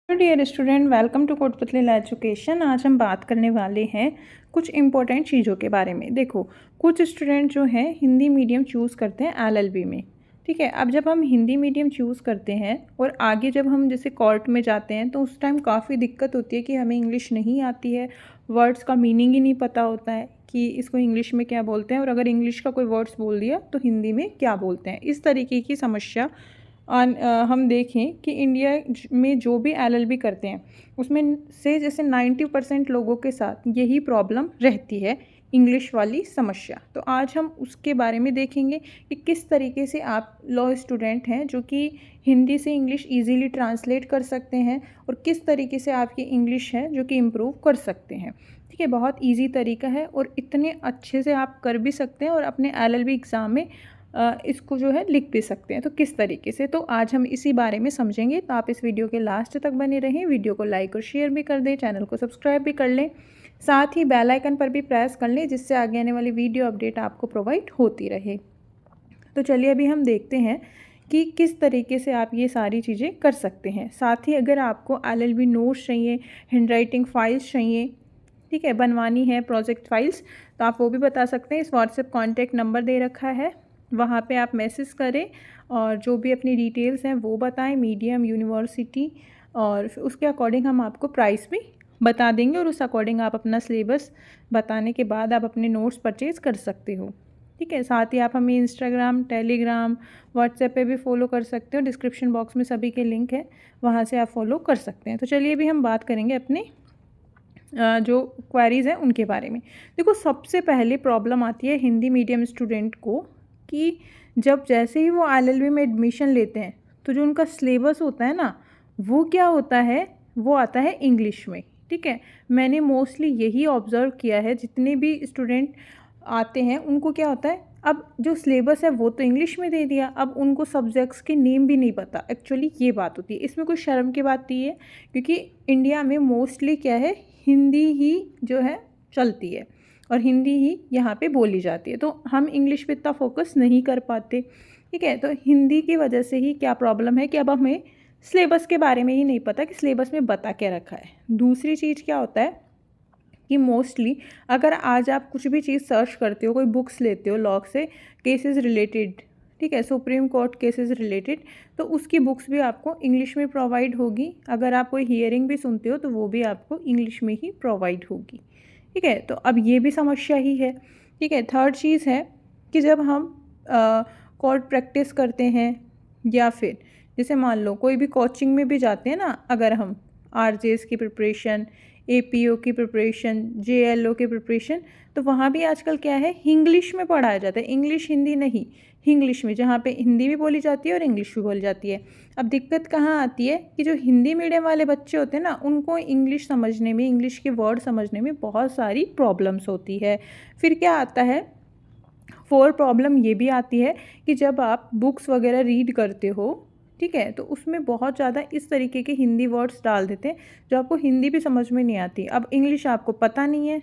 Dear student, welcome to Kotputli education. आज हम बात करने वाले हैं कुछ इंपॉर्टेंट चीज़ों के बारे में। देखो, कुछ स्टूडेंट जो हैं हिंदी मीडियम चूज़ करते हैं एलएलबी में। ठीक है, अब जब हम हिंदी मीडियम चूज़ करते हैं और आगे जब हम जैसे कोर्ट में जाते हैं तो उस टाइम काफ़ी दिक्कत होती है कि हमें इंग्लिश नहीं आती है, वर्ड्स का मीनिंग ही नहीं पता होता है कि इसको इंग्लिश में क्या बोलते हैं, और अगर इंग्लिश का कोई वर्ड्स बोल दिया तो हिंदी में क्या बोलते हैं। इस तरीके की समस्या हम देखें कि इंडिया में जो भी एलएलबी करते हैं उसमें से जैसे 90% लोगों के साथ यही प्रॉब्लम रहती है, इंग्लिश वाली समस्या। तो आज हम उसके बारे में देखेंगे कि किस तरीके से आप लॉ स्टूडेंट हैं जो कि हिंदी से इंग्लिश इजीली ट्रांसलेट कर सकते हैं और किस तरीके से आपकी इंग्लिश है जो कि इम्प्रूव कर सकते हैं। ठीक है, बहुत इजी तरीका है और इतने अच्छे से आप कर भी सकते हैं और अपने एलएलबी एग्ज़ाम में इसको जो है लिख भी सकते हैं। तो किस तरीके से, तो आज हम इसी बारे में समझेंगे। तो आप इस वीडियो के लास्ट तक बने रहें, वीडियो को लाइक और शेयर भी कर दें, चैनल को सब्सक्राइब भी कर लें, साथ ही बेल आइकन पर भी प्रेस कर लें जिससे आगे आने वाली वीडियो अपडेट आपको प्रोवाइड होती रहे। तो चलिए अभी हम देखते हैं कि किस तरीके से आप ये सारी चीज़ें कर सकते हैं। साथ ही अगर आपको एलएलबी नोट्स चाहिए, हैंडराइटिंग फाइल्स चाहिए, ठीक है, बनवानी है प्रोजेक्ट फाइल्स, तो आप वो भी बता सकते हैं। इस व्हाट्सएप कॉन्टैक्ट नंबर दे रखा है, वहाँ पे आप मैसेज करें और जो भी अपनी डिटेल्स हैं वो बताएं, मीडियम, यूनिवर्सिटी, और उसके अकॉर्डिंग हम आपको प्राइस भी बता देंगे और उस अकॉर्डिंग आप अपना सिलेबस बताने के बाद आप अपने नोट्स परचेज़ कर सकते हो। ठीक है, साथ ही आप हमें इंस्टाग्राम, टेलीग्राम, व्हाट्सएप पे भी फॉलो कर सकते हो। डिस्क्रिप्शन बॉक्स में सभी के लिंक है, वहाँ से आप फॉलो कर सकते हैं। तो चलिए अभी हम बात करेंगे अपने जो क्वेरीज़ हैं उनके बारे में। देखो, सबसे पहले प्रॉब्लम आती है हिंदी मीडियम स्टूडेंट को कि जब जैसे ही वो एलएलबी में एडमिशन लेते हैं तो जो उनका सिलेबस होता है ना, वो क्या होता है, वो आता है इंग्लिश में। ठीक है, मैंने मोस्टली यही ऑब्ज़र्व किया है, जितने भी स्टूडेंट आते हैं उनको क्या होता है, अब जो सिलेबस है वो तो इंग्लिश में दे दिया, अब उनको सब्जेक्ट्स के नेम भी नहीं पता। एक्चुअली ये बात होती है, इसमें कोई शर्म की बात नहीं है क्योंकि इंडिया में मोस्टली क्या है, हिंदी ही जो है चलती है और हिंदी ही यहाँ पे बोली जाती है, तो हम इंग्लिश पे इतना फोकस नहीं कर पाते। ठीक है, तो हिंदी की वजह से ही क्या प्रॉब्लम है कि अब हमें सिलेबस के बारे में ही नहीं पता कि सिलेबस में बता क्या रखा है। दूसरी चीज़ क्या होता है कि मोस्टली अगर आज आप कुछ भी चीज़ सर्च करते हो, कोई बुक्स लेते हो लॉ से केसेस रिलेटेड, ठीक है, सुप्रीम कोर्ट केसेस रिलेटेड, तो उसकी बुक्स भी आपको इंग्लिश में प्रोवाइड होगी। अगर आप कोई हियरिंग भी सुनते हो तो वो भी आपको इंग्लिश में ही प्रोवाइड होगी। ठीक है, तो अब ये भी समस्या ही है। ठीक है, थर्ड चीज़ है कि जब हम कोर्ट प्रैक्टिस करते हैं या फिर जैसे मान लो कोई भी कोचिंग में भी जाते हैं ना, अगर हम आरजेएस की प्रिपरेशन, एपीओ की प्रिपरेशन, जेएलओ की प्रिपरेशन, तो वहाँ भी आजकल क्या है, इंग्लिश में पढ़ाया जाता है। इंग्लिश हिंदी नहीं, इंग्लिश में, जहाँ पे हिंदी भी बोली जाती है और इंग्लिश भी बोली जाती है। अब दिक्कत कहाँ आती है कि जो हिंदी मीडियम वाले बच्चे होते हैं ना, उनको इंग्लिश समझने में, इंग्लिश के वर्ड समझने में बहुत सारी प्रॉब्लम्स होती है। फिर क्या आता है, फोर प्रॉब्लम ये भी आती है कि जब आप बुक्स वगैरह रीड करते हो, ठीक है, तो उसमें बहुत ज़्यादा इस तरीके के हिंदी वर्ड्स डाल देते हैं जो आपको हिंदी भी समझ में नहीं आती। अब इंग्लिश आपको पता नहीं है,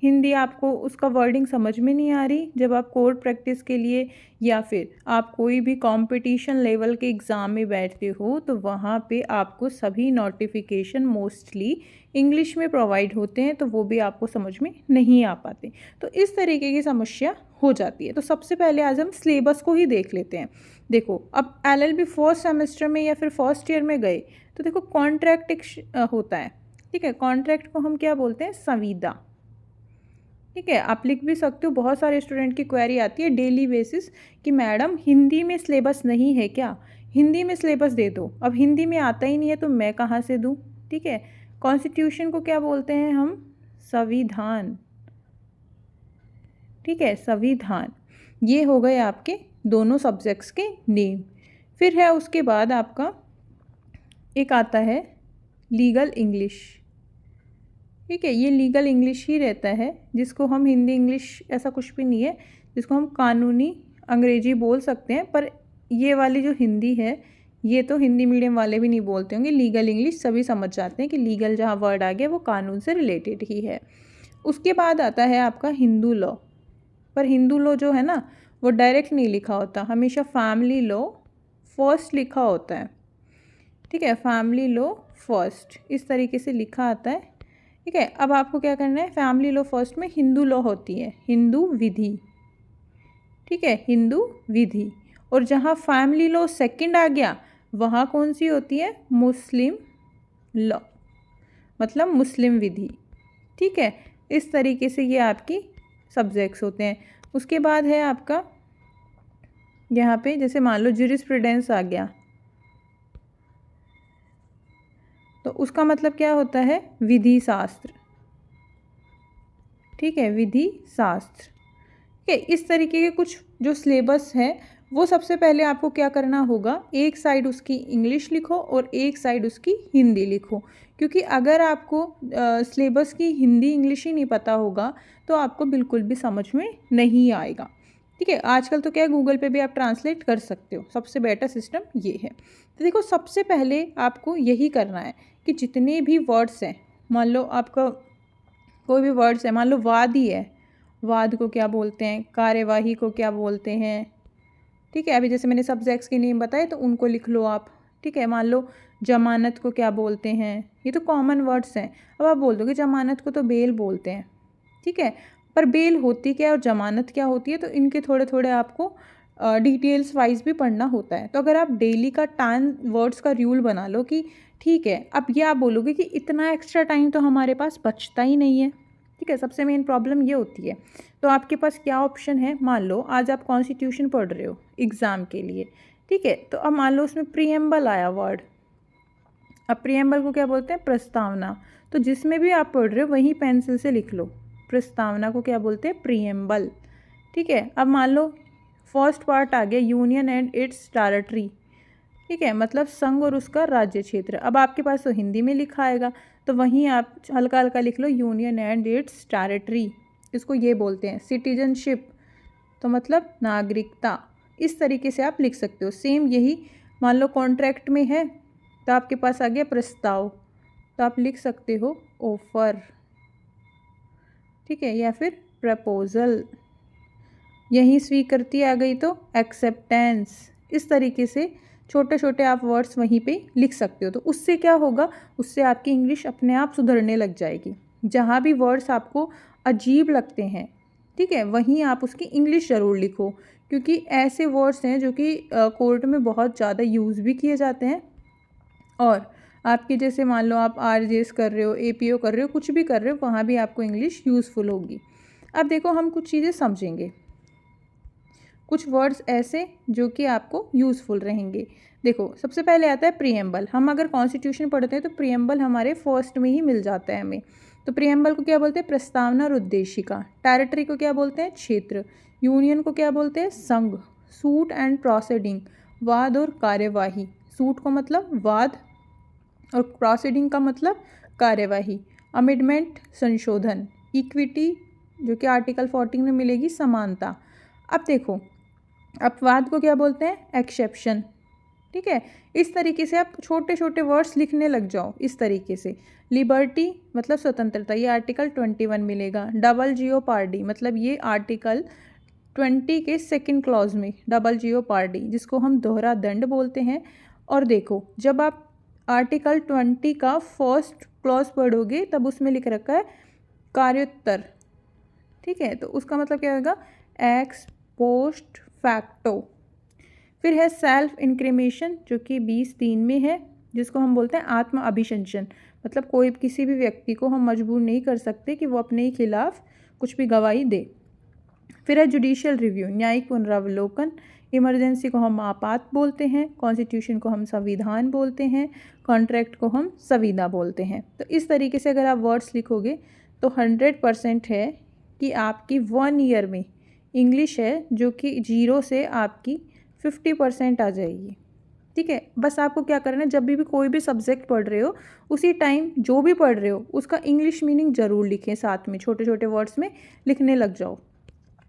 हिंदी आपको उसका वर्डिंग समझ में नहीं आ रही, जब आप कोर्ट प्रैक्टिस के लिए या फिर आप कोई भी कंपटीशन लेवल के एग्ज़ाम में बैठते हो तो वहाँ पे आपको सभी नोटिफिकेशन मोस्टली इंग्लिश में प्रोवाइड होते हैं, तो वो भी आपको समझ में नहीं आ पाते। तो इस तरीके की समस्या हो जाती है। तो सबसे पहले आज हम सिलेबस को ही देख लेते हैं। देखो, अब एलएलबी फर्स्ट सेमेस्टर में या फिर फर्स्ट ईयर में गए तो देखो कॉन्ट्रैक्ट एक होता है। ठीक है, कॉन्ट्रैक्ट को हम क्या बोलते हैं, संविदा। ठीक है, आप लिख भी सकते हो। बहुत सारे स्टूडेंट की क्वेरी आती है डेली बेसिस कि मैडम हिंदी में सिलेबस नहीं है क्या, हिंदी में सिलेबस दे दो। अब हिंदी में आता ही नहीं है तो मैं कहाँ से दूँ। ठीक है, कॉन्स्टिट्यूशन को क्या बोलते हैं हम, संविधान। ठीक है, संविधान। ये हो गए आपके दोनों सब्जेक्ट्स के नेम। फिर है उसके बाद आपका एक आता है लीगल इंग्लिश। ठीक है, ये लीगल इंग्लिश ही रहता है, जिसको हम हिंदी इंग्लिश ऐसा कुछ भी नहीं है, जिसको हम कानूनी अंग्रेजी बोल सकते हैं। पर ये वाली जो हिंदी है ये तो हिंदी मीडियम वाले भी नहीं बोलते होंगे। लीगल इंग्लिश सभी समझ जाते हैं कि लीगल जहाँ वर्ड आ गया वो कानून से रिलेटेड ही है। उसके बाद आता है आपका हिंदू लॉ। पर हिंदू लॉ जो है ना, वो डायरेक्ट नहीं लिखा होता, हमेशा फैमिली लॉ फर्स्ट लिखा होता है। ठीक है, फैमिली लॉ फर्स्ट, इस तरीके से लिखा आता है। ठीक है, अब आपको क्या करना है, फैमिली लॉ फर्स्ट में हिंदू लॉ होती है, हिंदू विधि। ठीक है, हिंदू विधि। और जहाँ फैमिली लॉ सेकंड आ गया वहाँ कौन सी होती है, मुस्लिम लॉ, मतलब मुस्लिम विधि। ठीक है, इस तरीके से ये आपकी सब्जेक्ट्स होते हैं। उसके बाद है आपका यहाँ पे, जैसे मान लो ज्यूरिस्प्रूडेंस आ गया, तो उसका मतलब क्या होता है, विधि शास्त्र। ठीक है, विधि शास्त्र। ठीक है, इस तरीके के कुछ जो सिलेबस है वो सबसे पहले आपको क्या करना होगा, एक साइड उसकी इंग्लिश लिखो और एक साइड उसकी हिंदी लिखो। क्योंकि अगर आपको सिलेबस की हिंदी इंग्लिश ही नहीं पता होगा तो आपको बिल्कुल भी समझ में नहीं आएगा। ठीक है, आजकल तो क्या है, गूगल पे भी आप ट्रांसलेट कर सकते हो, सबसे बेटर सिस्टम ये है। तो देखो, सबसे पहले आपको यही करना है कि जितने भी वर्ड्स हैं, मान लो आपका कोई भी वर्ड्स है, मान लो वाद ही है, वाद को क्या बोलते हैं, कार्यवाही को क्या बोलते हैं। ठीक है, अभी जैसे मैंने सब्जेक्ट्स के नेम बताए तो उनको लिख लो आप। ठीक है, मान लो जमानत को क्या बोलते हैं, ये तो कॉमन वर्ड्स हैं। अब आप बोल दोगे जमानत को तो बेल बोलते हैं। ठीक है, पर बेल होती क्या है और जमानत क्या होती है, तो इनके थोड़े थोड़े आपको डिटेल्स वाइज भी पढ़ना होता है। तो अगर आप डेली का टाइम वर्ड्स का रूल बना लो कि ठीक है, अब ये आप बोलोगे कि इतना एक्स्ट्रा टाइम तो हमारे पास बचता ही नहीं है। ठीक है, सबसे मेन प्रॉब्लम ये होती है। तो आपके पास क्या ऑप्शन है, मान लो आज आप कॉन्स्टिट्यूशन पढ़ रहे हो एग्ज़ाम के लिए। ठीक है, तो अब मान लो उसमें प्रीएम्बल आया वर्ड। अब प्रीएम्बल को क्या बोलते हैं, प्रस्तावना। तो जिसमें भी आप पढ़ रहे हो वहीं पेंसिल से लिख लो, प्रस्तावना को क्या बोलते हैं, प्रीएम्बल। ठीक है, अब मान लो फर्स्ट पार्ट आ गया, यूनियन एंड इट्स टेरिटरी। ठीक है, मतलब संघ और उसका राज्य क्षेत्र। अब आपके पास तो हिंदी में लिखा आएगा, तो वहीं आप हल्का हल्का लिख लो, यूनियन एंड इट्स टेरिटरी। इसको ये बोलते हैं सिटीजनशिप, तो मतलब नागरिकता। इस तरीके से आप लिख सकते हो। सेम यही मान लो कॉन्ट्रैक्ट में है, तो आपके पास आ गया प्रस्ताव, तो आप लिख सकते हो ऑफर। ठीक है, या फिर प्रपोजल। यहीं स्वीकृति आ गई तो एक्सेप्टेंस। इस तरीके से छोटे छोटे आप वर्ड्स वहीं पे लिख सकते हो। तो उससे क्या होगा, उससे आपकी इंग्लिश अपने आप सुधरने लग जाएगी। जहाँ भी वर्ड्स आपको अजीब लगते हैं, ठीक है, वहीं आप उसकी इंग्लिश ज़रूर लिखो। क्योंकि ऐसे वर्ड्स हैं जो कि कोर्ट में बहुत ज़्यादा यूज़ भी किए जाते हैं। और आपके जैसे मान लो आप आरजेएस कर रहे हो, एपीओ कर रहे हो, कुछ भी कर रहे हो, वहाँ भी आपको इंग्लिश यूज़फुल होगी। अब देखो, हम कुछ चीज़ें समझेंगे, कुछ वर्ड्स ऐसे जो कि आपको यूज़फुल रहेंगे। देखो, सबसे पहले आता है प्रीएम्बल। हम अगर कॉन्स्टिट्यूशन पढ़ते हैं तो प्रीएम्बल हमारे फर्स्ट में ही मिल जाता है हमें। तो प्रीएम्बल को क्या बोलते हैं, प्रस्तावना और उद्देशिका। टेरिटरी को क्या बोलते हैं, क्षेत्र। यूनियन को क्या बोलते हैं, संघ। सूट एंड प्रोसीडिंग, वाद और कार्यवाही। सूट को मतलब वाद और प्रोसीडिंग का मतलब कार्यवाही। अमेंडमेंट संशोधन। इक्विटी जो कि आर्टिकल 14 में मिलेगी, समानता। अब देखो, अपवाद को क्या बोलते हैं, एक्सेप्शन। ठीक है, इस तरीके से आप छोटे छोटे वर्ड्स लिखने लग जाओ इस तरीके से। लिबर्टी मतलब स्वतंत्रता, ये आर्टिकल 21 मिलेगा। डबल जियोपार्डी मतलब ये आर्टिकल 20 के सेकंड क्लॉज में डबल जियोपार्डी, जिसको हम दोहरा दंड बोलते हैं। और देखो, जब आप आर्टिकल 20 का फर्स्ट क्लॉज पढ़ोगे तब उसमें लिख रखा है कार्योत्तर। ठीक है, तो उसका मतलब क्या होगा, एक्स पोस्ट फैक्टो। फिर है सेल्फ इंक्रिमेशन जो कि 20(3) में है, जिसको हम बोलते हैं आत्म अभिशंसन। मतलब कोई किसी भी व्यक्ति को हम मजबूर नहीं कर सकते कि वो अपने खिलाफ कुछ भी गवाही दे। फिर है जुडिशियल रिव्यू, न्यायिक पुनरावलोकन। इमरजेंसी को हम आपात बोलते हैं, कॉन्स्टिट्यूशन को हम संविधान बोलते हैं, कॉन्ट्रैक्ट को हम संविदा बोलते हैं। तो इस तरीके से अगर आप वर्ड्स लिखोगे तो 100% है कि आपकी 1 ईयर में इंग्लिश है जो कि 0 से आपकी 50% आ जाएगी। ठीक है, बस आपको क्या करना है, जब भी कोई भी सब्जेक्ट पढ़ रहे हो उसी टाइम जो भी पढ़ रहे हो उसका इंग्लिश मीनिंग ज़रूर लिखें, साथ में छोटे छोटे वर्ड्स में लिखने लग जाओ।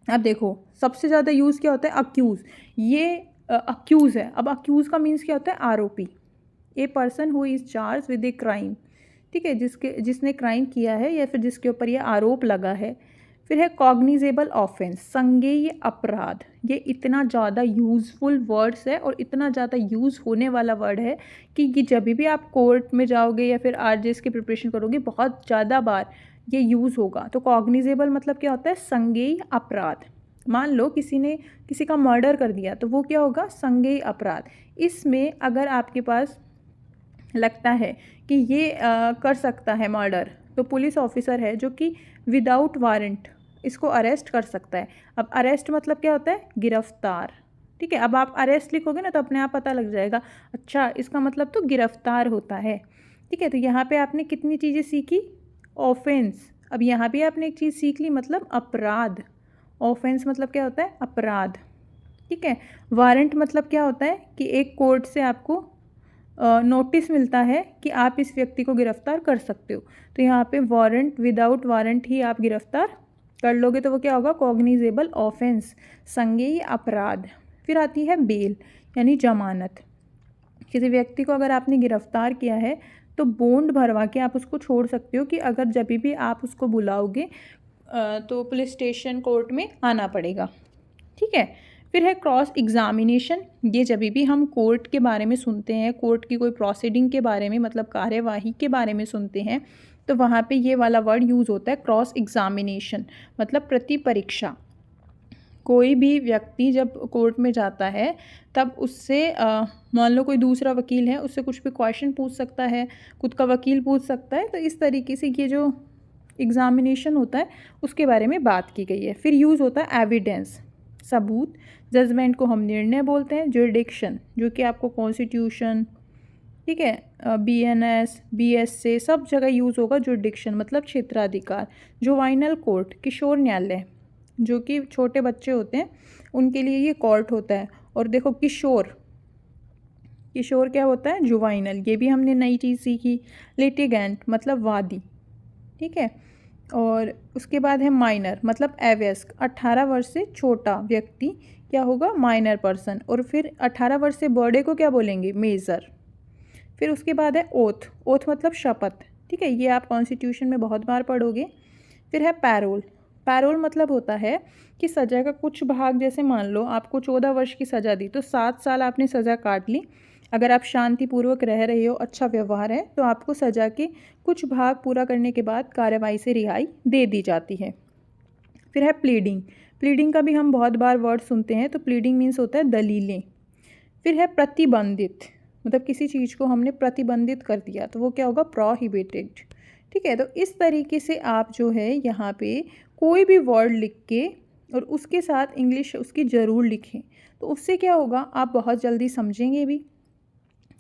अब देखो, सबसे ज़्यादा यूज़ क्या होता है, अक्यूज़। ये अक्यूज़ है। अब अक्यूज़ का मीन्स क्या होता है, आरोपी। A person who is charge with a crime. ठीक है, जिसने क्राइम किया है या फिर जिसके ऊपर ये आरोप लगा है। फिर है कॉग्निजेबल ऑफेंस, संज्ञेय अपराध। ये इतना ज़्यादा यूज़फुल वर्ड्स है और इतना ज़्यादा यूज़ होने वाला वर्ड है कि ये जब भी आप कोर्ट में जाओगे या फिर आरजेएस की प्रिपरेशन करोगे बहुत ज़्यादा बार ये यूज़ होगा। तो कॉग्निजेबल मतलब क्या होता है, संज्ञेय अपराध। मान लो किसी ने किसी का मर्डर कर दिया तो वो क्या होगा, संज्ञेय अपराध। इसमें अगर आपके पास लगता है कि ये कर सकता है मर्डर, तो पुलिस ऑफिसर है जो कि विदाउट वारंट इसको अरेस्ट कर सकता है। अब अरेस्ट मतलब क्या होता है, गिरफ्तार। ठीक है, अब आप अरेस्ट लिखोगे ना तो अपने आप पता लग जाएगा, अच्छा इसका मतलब तो गिरफ्तार होता है। ठीक है, तो यहाँ पे आपने कितनी चीज़ें सीखी, ऑफेंस। अब यहाँ पे आपने एक चीज़ सीख ली, मतलब अपराध। ऑफेंस मतलब क्या होता है, अपराध। ठीक है, वारंट मतलब क्या होता है कि एक कोर्ट से आपको नोटिस मिलता है कि आप इस व्यक्ति को गिरफ्तार कर सकते हो। तो यहाँ पे वारंट, विदाउट वारंट ही आप गिरफ्तार कर लोगे तो वो क्या होगा, कॉग्निजेबल ऑफेंस, संज्ञेय अपराध। फिर आती है बेल यानी जमानत। किसी व्यक्ति को अगर आपने गिरफ्तार किया है तो बॉन्ड भरवा के आप उसको छोड़ सकते हो कि अगर जब भी आप उसको बुलाओगे तो पुलिस स्टेशन कोर्ट में आना पड़ेगा। ठीक है, फिर है क्रॉस एग्जामिनेशन। ये जब भी हम कोर्ट के बारे में सुनते हैं, कोर्ट की कोई प्रोसीडिंग के बारे में मतलब कार्यवाही के बारे में सुनते हैं, तो वहाँ पे ये वाला वर्ड यूज़ होता है क्रॉस एग्जामिनेशन, मतलब प्रति परीक्षा। कोई भी व्यक्ति जब कोर्ट में जाता है तब उससे मान लो कोई दूसरा वकील है, उससे कुछ भी क्वेश्चन पूछ सकता है, खुद का वकील पूछ सकता है। तो इस तरीके से ये जो एग्जामिनेशन होता है उसके बारे में बात की गई है। फिर यूज़ होता है एविडेंस, सबूत। जजमेंट को हम निर्णय बोलते हैं। जुरिडिक्शन जो कि आपको कॉन्स्टिट्यूशन, ठीक है, बीएनएस, बीएसए सब जगह यूज़ होगा। जुरिडिक्शन मतलब क्षेत्राधिकार। जुवाइनल कोर्ट, किशोर न्यायालय, जो कि छोटे बच्चे होते हैं उनके लिए ये कोर्ट होता है। और देखो किशोर, किशोर क्या होता है, जुवाइनल, ये भी हमने नई चीज़ सीखी। लिटिगेंट मतलब वादी। ठीक है, और उसके बाद है माइनर मतलब अवयस्क, 18 वर्ष से छोटा व्यक्ति क्या होगा, माइनर पर्सन। और फिर 18 वर्ष से बड़े को क्या बोलेंगे, मेजर। फिर उसके बाद है ओथ, ओथ मतलब शपथ। ठीक है, ये आप कॉन्स्टिट्यूशन में बहुत बार पढ़ोगे। फिर है पैरोल, पैरोल मतलब होता है कि सज़ा का कुछ भाग, जैसे मान लो आपको 14 वर्ष की सज़ा दी तो 7 साल आपने सज़ा काट ली। अगर आप शांतिपूर्वक रह रहे हो, अच्छा व्यवहार है, तो आपको सज़ा के कुछ भाग पूरा करने के बाद कार्रवाई से रिहाई दे दी जाती है। फिर है प्लीडिंग, प्लीडिंग का भी हम बहुत बार वर्ड सुनते हैं। तो प्लीडिंग मीन्स होता है दलीलें। फिर है प्रतिबंधित, मतलब किसी चीज़ को हमने प्रतिबंधित कर दिया तो वो क्या होगा, प्रोहिबिटेड। ठीक है, तो इस तरीके से आप जो है यहाँ पे कोई भी वर्ड लिख के और उसके साथ इंग्लिश उसकी ज़रूर लिखें, तो उससे क्या होगा, आप बहुत जल्दी समझेंगे भी,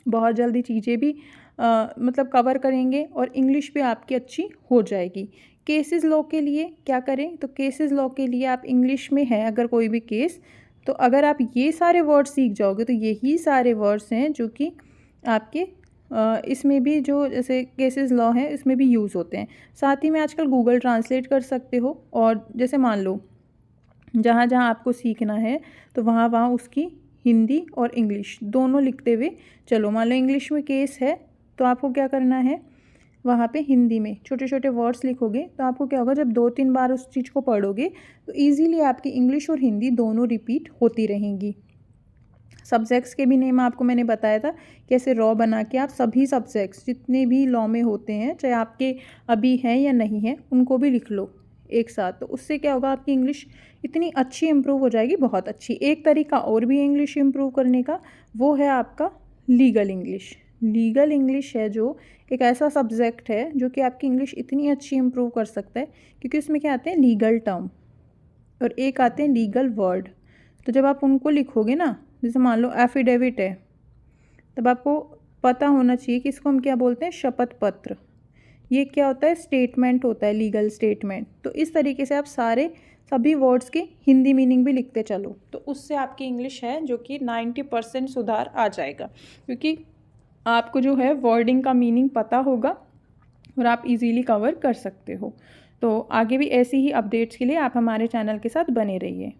बहुत जल्दी चीज़ें भी मतलब कवर करेंगे और इंग्लिश भी आपकी अच्छी हो जाएगी। केसेस लॉ के लिए क्या करें, तो केसेस लॉ के लिए आप इंग्लिश में है अगर कोई भी केस, तो अगर आप ये सारे वर्ड्स सीख जाओगे तो यही सारे वर्ड्स हैं जो कि आपके इसमें भी, जो जैसे केसेस लॉ है इसमें भी यूज़ होते हैं। साथ ही में आजकल गूगल ट्रांसलेट कर सकते हो, और जैसे मान लो जहाँ जहाँ आपको सीखना है तो वहाँ वहाँ उसकी हिंदी और इंग्लिश दोनों लिखते हुए चलो। मान लो इंग्लिश में केस है तो आपको क्या करना है, वहाँ पे हिंदी में छोटे छोटे वर्ड्स लिखोगे तो आपको क्या होगा, जब 2-3 बार उस चीज़ को पढ़ोगे तो ईजीली आपकी इंग्लिश और हिंदी दोनों रिपीट होती रहेंगी। सब्जेक्ट्स के भी नेम आपको मैंने बताया था, कैसे रॉ बना के आप सभी सब्जेक्ट्स जितने भी लॉ में होते हैं, चाहे आपके अभी हैं या नहीं हैं, उनको भी लिख लो एक साथ। तो उससे क्या होगा, आपकी इंग्लिश इतनी अच्छी इम्प्रूव हो जाएगी, बहुत अच्छी। एक तरीका और भी इंग्लिश इम्प्रूव करने का, वो है आपका लीगल इंग्लिश। लीगल इंग्लिश है जो एक ऐसा सब्जेक्ट है जो कि आपकी इंग्लिश इतनी अच्छी इम्प्रूव कर सकता है, क्योंकि उसमें क्या आते हैं, लीगल टर्म और एक आते हैं लीगल वर्ड। तो जब आप उनको लिखोगे ना, जैसे मान लो एफिडेविट है, तब आपको पता होना चाहिए कि इसको हम क्या बोलते हैं, शपथ पत्र। ये क्या होता है, स्टेटमेंट होता है, लीगल स्टेटमेंट। तो इस तरीके से आप सभी वर्ड्स के हिंदी मीनिंग भी लिखते चलो, तो उससे आपकी इंग्लिश है जो कि 90% सुधार आ जाएगा, क्योंकि आपको जो है वर्डिंग का मीनिंग पता होगा और आप इजीली कवर कर सकते हो। तो आगे भी ऐसी ही अपडेट्स के लिए आप हमारे चैनल के साथ बने रहिए।